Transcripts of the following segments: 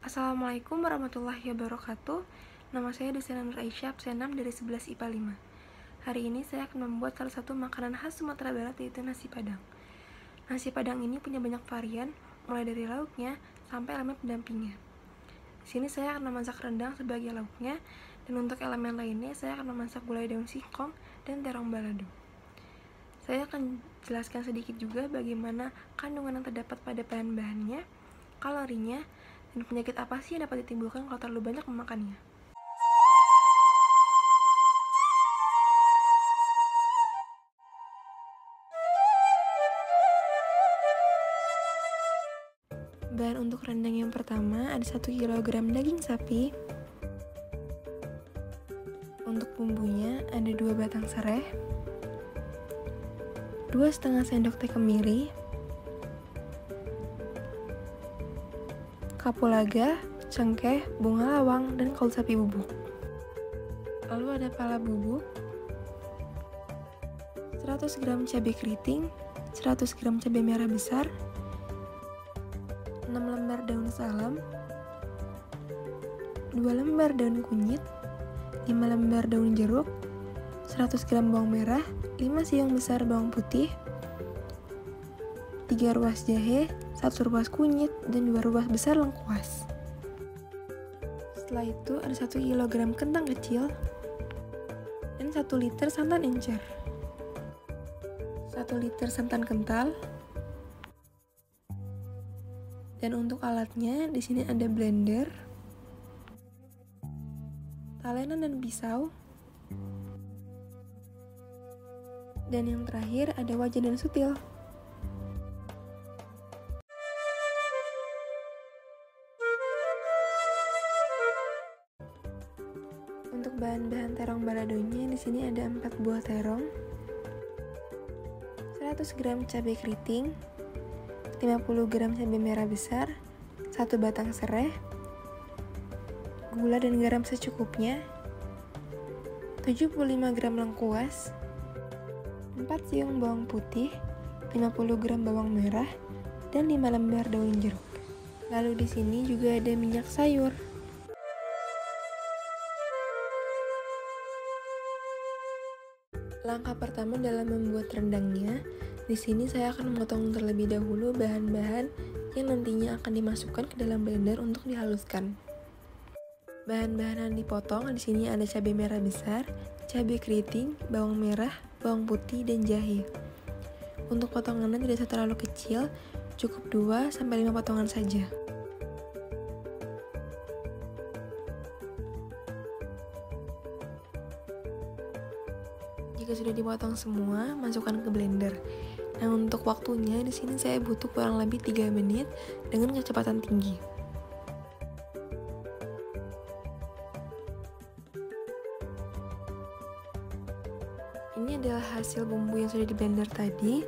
Assalamualaikum warahmatullahi wabarakatuh. Nama saya Desina Nur Aisyah, absen 6 dari 11 IPA 5. Hari ini saya akan membuat salah satu makanan khas Sumatera Barat, yaitu nasi padang. Nasi padang ini punya banyak varian, mulai dari lauknya sampai elemen pendampingnya. Di sini saya akan memasak rendang sebagai lauknya, dan untuk elemen lainnya saya akan memasak gulai daun singkong dan terong balado. Saya akan jelaskan sedikit juga bagaimana kandungan yang terdapat pada bahan-bahannya, kalorinya, dan penyakit apa sih yang dapat ditimbulkan kalau terlalu banyak memakannya. Bahan untuk rendang yang pertama ada 1 kg daging sapi. Untuk bumbunya ada 2 batang serai, 2,5 sendok teh kemiri, kapulaga, cengkeh, bunga lawang, dan kaldu sapi bubuk. Lalu ada pala bubuk, 100 gram cabai keriting, 100 gram cabai merah besar, 6 lembar daun salam, 2 lembar daun kunyit, 5 lembar daun jeruk, 100 gram bawang merah, 5 siung besar bawang putih, 3 ruas jahe, 1 ruas kunyit, dan 2 ruas besar lengkuas. Setelah itu ada 1 kg kentang kecil dan 1 liter santan encer, 1 liter santan kental. Dan untuk alatnya di sini ada blender, talenan dan pisau, dan yang terakhir ada wajan dan sutil. Untuk bahan-bahan terong baladonya di sini ada 4 buah terong, 100 gram cabai keriting, 50 gram cabai merah besar, 1 batang serai, gula dan garam secukupnya, 75 gram lengkuas, 4 siung bawang putih, 50 gram bawang merah, dan 5 lembar daun jeruk. Lalu di sini juga ada minyak sayur. Langkah pertama dalam membuat rendangnya, di sini saya akan memotong terlebih dahulu bahan-bahan yang nantinya akan dimasukkan ke dalam blender untuk dihaluskan. Bahan-bahan yang dipotong di sini ada cabai merah besar, cabai keriting, bawang merah, bawang putih, dan jahe. Untuk potongannya tidak usah terlalu kecil, cukup 2-5 potongan saja. Jika sudah dipotong semua, masukkan ke blender. Nah, untuk waktunya di sini saya butuh kurang lebih 3 menit dengan kecepatan tinggi. Ini adalah hasil bumbu yang sudah di blender tadi.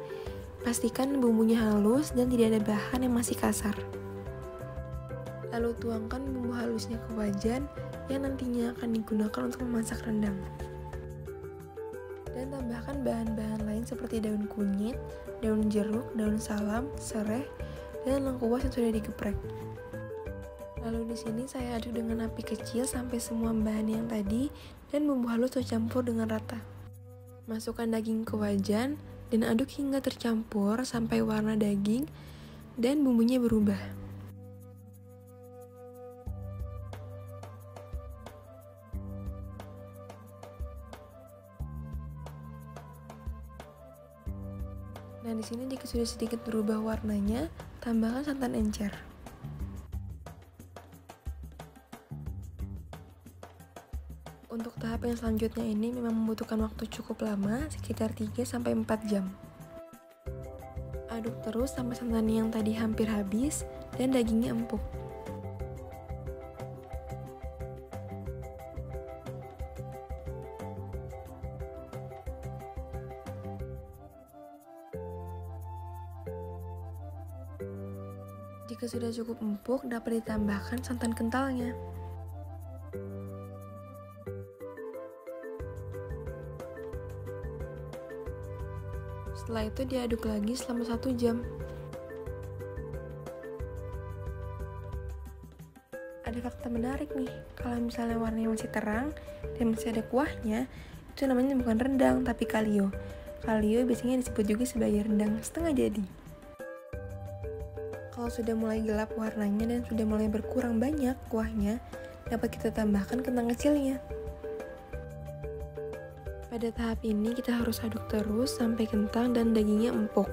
Pastikan bumbunya halus dan tidak ada bahan yang masih kasar. Lalu tuangkan bumbu halusnya ke wajan yang nantinya akan digunakan untuk memasak rendang. Dan tambahkan bahan-bahan lain seperti daun kunyit, daun jeruk, daun salam, serai, dan lengkuas yang sudah digeprek. Lalu di sini saya aduk dengan api kecil sampai semua bahan yang tadi dan bumbu halus tercampur dengan rata. Masukkan daging ke wajan dan aduk hingga tercampur sampai warna daging dan bumbunya berubah. Nah, di sini jika sudah sedikit berubah warnanya, tambahkan santan encer. Untuk tahap yang selanjutnya ini memang membutuhkan waktu cukup lama, sekitar 3-4 jam. Aduk terus sampai santannya yang tadi hampir habis dan dagingnya empuk. Jika sudah cukup empuk, dapat ditambahkan santan kentalnya. Setelah itu diaduk lagi selama 1 jam. ada fakta menarik nih, kalau misalnya warnanya masih terang dan masih ada kuahnya, itu namanya bukan rendang tapi kalio. Kalio biasanya disebut juga sebagai rendang setengah jadi. Kalau sudah mulai gelap warnanya dan sudah mulai berkurang banyak kuahnya, dapat kita tambahkan kentang kecilnya. Pada tahap ini kita harus aduk terus sampai kentang dan dagingnya empuk.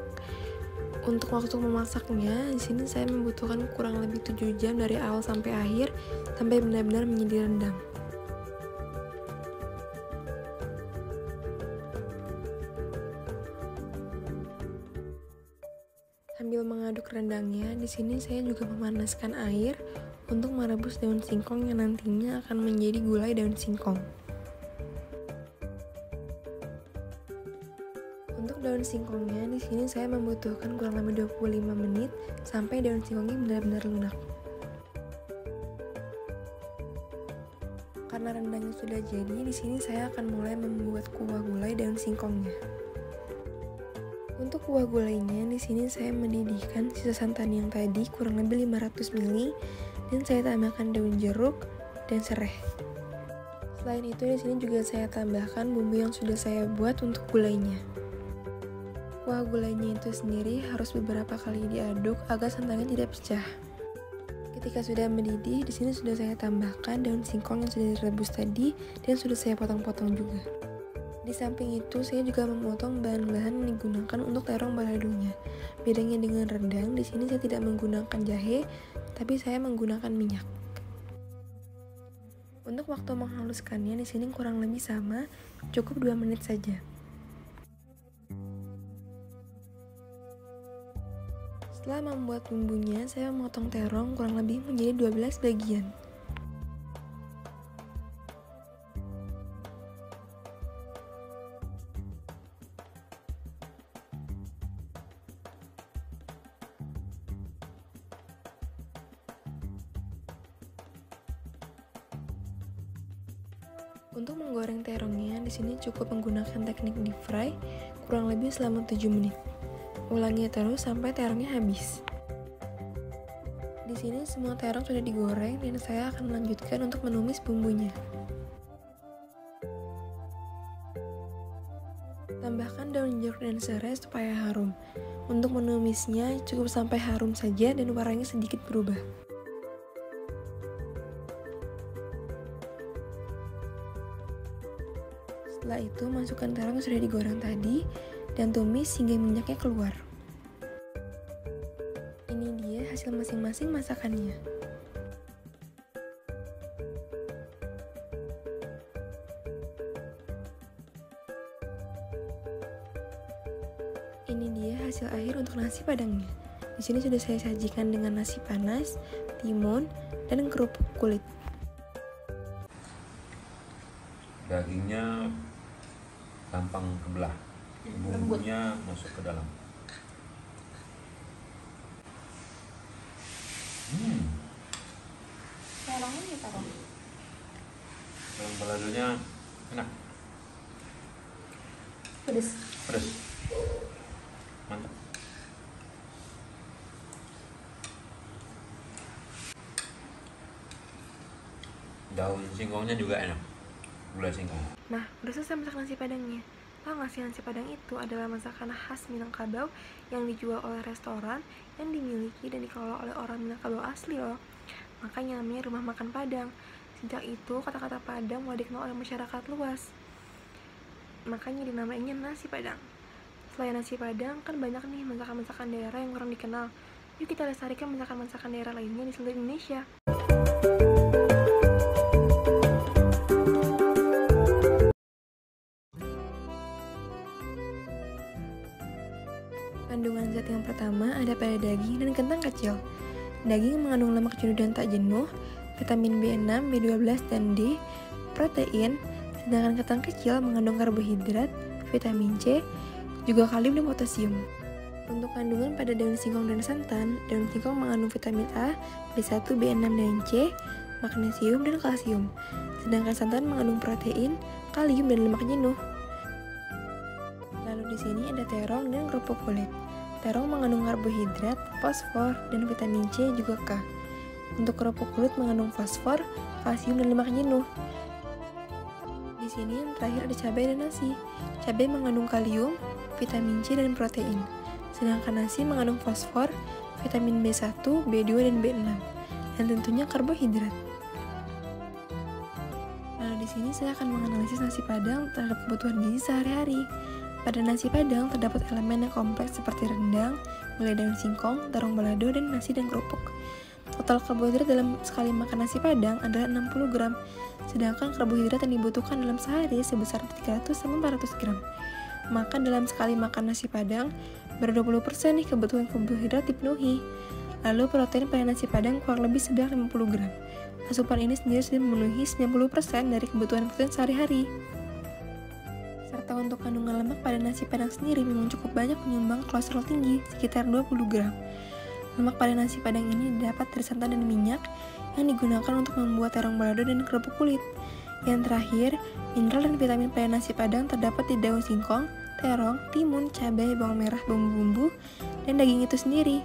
Untuk waktu memasaknya, di sini saya membutuhkan kurang lebih 7 jam dari awal sampai akhir, sampai benar-benar menjadi rendang. Sambil mengaduk rendangnya, di sini saya juga memanaskan air untuk merebus daun singkong yang nantinya akan menjadi gulai daun singkong. Untuk daun singkongnya, di sini saya membutuhkan kurang lebih 25 menit sampai daun singkongnya benar-benar lunak. Karena rendangnya sudah jadi, di sini saya akan mulai membuat kuah gulai daun singkongnya. Untuk kuah gulainya, di sini saya mendidihkan sisa santan yang tadi kurang lebih 500 ml dan saya tambahkan daun jeruk dan serai. Selain itu, di sini juga saya tambahkan bumbu yang sudah saya buat untuk gulainya. Kuah gulainya itu sendiri harus beberapa kali diaduk agar santannya tidak pecah. Ketika sudah mendidih, di sini sudah saya tambahkan daun singkong yang sudah direbus tadi dan sudah saya potong-potong juga. Di samping itu, saya juga memotong bahan-bahan yang digunakan untuk terong baladonya. Bedanya dengan rendang, di sini saya tidak menggunakan jahe, tapi saya menggunakan minyak. Untuk waktu menghaluskannya di sini kurang lebih sama, cukup 2 menit saja. Setelah membuat bumbunya, saya memotong terong kurang lebih menjadi 12 bagian. Untuk menggoreng terongnya, di sini cukup menggunakan teknik deep fry kurang lebih selama 7 menit. Ulangi terus sampai terongnya habis. Di sini semua terong sudah digoreng dan saya akan melanjutkan untuk menumis bumbunya. Tambahkan daun jeruk dan serai supaya harum. Untuk menumisnya cukup sampai harum saja dan warnanya sedikit berubah. Setelah itu, masukkan terong yang sudah digoreng tadi dan tumis hingga minyaknya keluar. Ini dia hasil masing-masing masakannya. Ini dia hasil akhir untuk nasi padangnya. Di sini sudah saya sajikan dengan nasi panas, timun, dan kerupuk kulit. Dagingnya gampang kebelah, bumbunya masuk ke dalam. Terongnya ditaruh. Terong baladonya enak, Pedes. Mantap. Daun singkongnya juga enak, gulai singkong. Nah, udah selesai masak nasi padangnya. Tahu nggak sih, nasi padang itu adalah masakan khas Minangkabau yang dijual oleh restoran yang dimiliki dan dikelola oleh orang Minangkabau asli loh. Makanya namanya rumah makan Padang. Sejak itu kata-kata Padang mulai dikenal oleh masyarakat luas. Makanya dinamainya nasi Padang. Selain nasi Padang, kan banyak nih masakan-masakan daerah yang kurang dikenal. Yuk kita lestarikan masakan-masakan daerah lainnya di seluruh Indonesia. Kandungan zat yang pertama ada pada daging dan kentang kecil. Daging mengandung lemak jenuh dan tak jenuh, vitamin B6, B12, dan D, protein, sedangkan kentang kecil mengandung karbohidrat, vitamin C, juga kalium dan potasium. Untuk kandungan pada daun singkong dan santan, daun singkong mengandung vitamin A, B1, B6, dan C, magnesium, dan kalsium. Sedangkan santan mengandung protein, kalium, dan lemak jenuh. Lalu di sini ada terong dan kerupuk kulit. Terong mengandung karbohidrat, fosfor, dan vitamin C juga K. Untuk kerupuk kulit mengandung fosfor, kalsium, dan lemak jenuh. Di sini yang terakhir ada cabai dan nasi. Cabai mengandung kalium, vitamin C, dan protein. Sedangkan nasi mengandung fosfor, vitamin B1, B2, dan B6. Dan tentunya karbohidrat. Nah, di sini saya akan menganalisis nasi Padang terhadap kebutuhan gizi sehari-hari. Pada nasi Padang terdapat elemen yang kompleks seperti rendang, gulai daun singkong, terong balado, dan nasi dan kerupuk. Total karbohidrat dalam sekali makan nasi Padang adalah 60 gram, sedangkan karbohidrat yang dibutuhkan dalam sehari sebesar 300-400 gram. Maka dalam sekali makan nasi Padang, baru 20% nih kebutuhan karbohidrat dipenuhi. Lalu protein pada nasi Padang kurang lebih sebanyak 50 gram. Asupan ini sendiri sudah memenuhi 90% dari kebutuhan protein sehari-hari. Serta untuk kandungan lemak pada nasi Padang sendiri memang cukup banyak menyumbang kolesterol tinggi, sekitar 20 gram. Lemak pada nasi Padang ini dapat dari santan dan minyak yang digunakan untuk membuat terong balado dan kerupuk kulit. Yang terakhir, mineral dan vitamin pada nasi Padang terdapat di daun singkong, terong, timun, cabai, bawang merah, bumbu-bumbu, dan daging itu sendiri.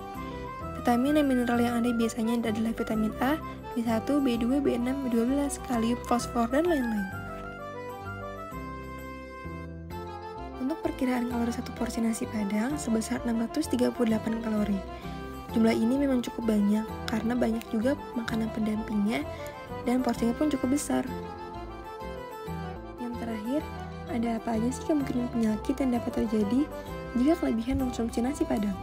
Vitamin dan mineral yang ada biasanya adalah vitamin A, B1, B2, B6, B12, kalium, fosfor, dan lain-lain. Untuk perkiraan kalori satu porsi nasi Padang sebesar 638 kalori. Jumlah ini memang cukup banyak karena banyak juga makanan pendampingnya dan porsinya pun cukup besar. Yang terakhir, ada apa aja sih kemungkinan penyakit yang dapat terjadi jika kelebihan konsumsi nasi Padang?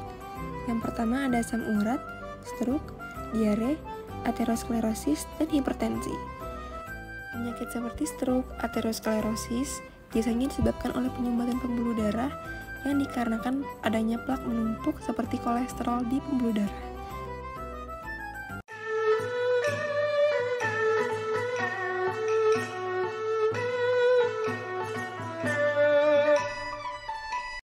Yang pertama ada asam urat, stroke, diare, aterosklerosis, dan hipertensi. Penyakit seperti stroke, aterosklerosis biasanya disebabkan oleh penyumbatan pembuluh darah yang dikarenakan adanya plak menumpuk seperti kolesterol di pembuluh darah.